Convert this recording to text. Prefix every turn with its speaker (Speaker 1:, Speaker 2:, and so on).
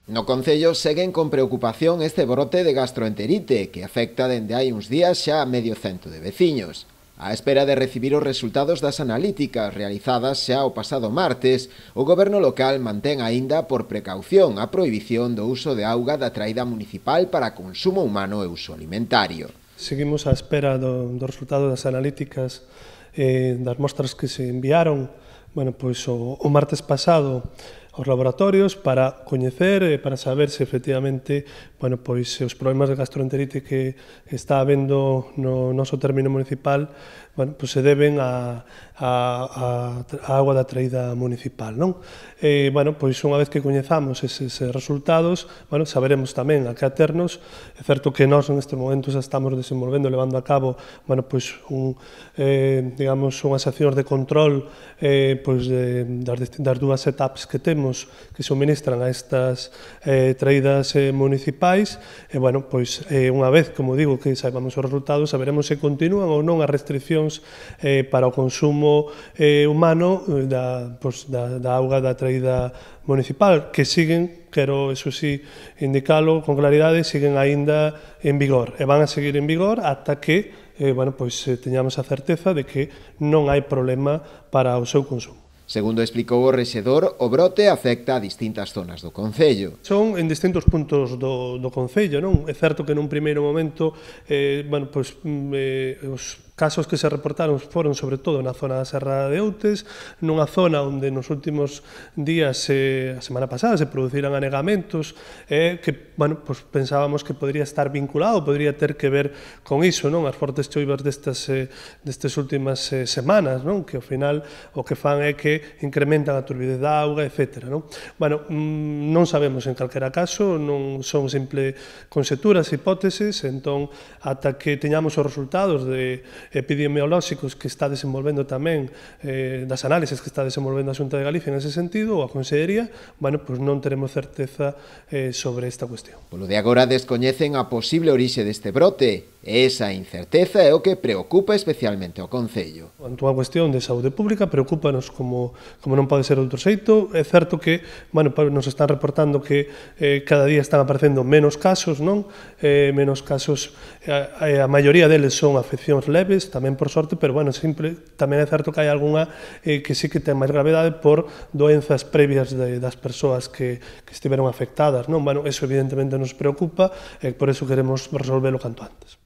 Speaker 1: No concello seguen con preocupación este brote de gastroenterite que afecta dende hai uns días xa a medio cento de veciños. Á espera de recibir os resultados das analíticas realizadas xa o pasado martes, o goberno local mantén aínda por precaución a prohibición do uso de auga da traída municipal para consumo humano e uso alimentario.
Speaker 2: Seguimos á espera do resultado das analíticas das mostras que se enviaron o martes pasado aos laboratorios para coñecer e para saber se efectivamente os problemas de gastroenterite que está habendo no noso término municipal se deben á auga da traída municipal. Unha vez que coñezamos eses resultados, saberemos tamén a que aternos. É certo que nós nestes momentos estamos desenvolvendo, levando a cabo unhas accións de control das dúas etapas que temos que suministran a estas traídas municipais e, unha vez, como digo, que saibamos os resultados, saberemos se continúan ou non as restriccións para o consumo humano da auga da traída municipal, que siguen, quero, eso sí, indicalo con claridade, siguen aínda en vigor e van a seguir en vigor ata que teñamos a certeza de que non hai problema para o seu consumo.
Speaker 1: Segundo explicou o rexedor, o brote afecta a distintas zonas do concello.
Speaker 2: Son en distintos puntos do concello, non? É certo que nun primeiro momento os casos que se reportaron foron sobre todo na zona da Serra de Outes, nunha zona onde nos últimos días, a semana pasada, se produciran anegamentos que pensábamos que podría estar vinculado, podría ter que ver con iso, non? As fortes choivas destas últimas semanas, non? Que ao final o que fan é que incrementan a turbidez da auga, etc. Non sabemos en calquera caso, non son simple conxeturas, hipóteses, entón, ata que teñamos os resultados epidemiolóxicos que está desenvolvendo tamén, das análises que está desenvolvendo a Xunta de Galicia nese sentido, ou a Consellería, non teremos certeza sobre esta cuestión.
Speaker 1: Polo de agora descoñecen a posible orixe deste brote, e esa incerteza é o que preocupa especialmente ao concello.
Speaker 2: Ante unha cuestión de saúde pública, preocúpanos como non pode ser outro xeito. É certo que nos están reportando que cada día están aparecendo menos casos, non? Menos casos, a maioría deles son afeccións leves, tamén por sorte, pero tamén é certo que hai algunha que sí que ten máis gravedade por doenzas previas das persoas que estiveron afectadas, non? Eso evidentemente nos preocupa e por eso queremos resolvelo canto antes.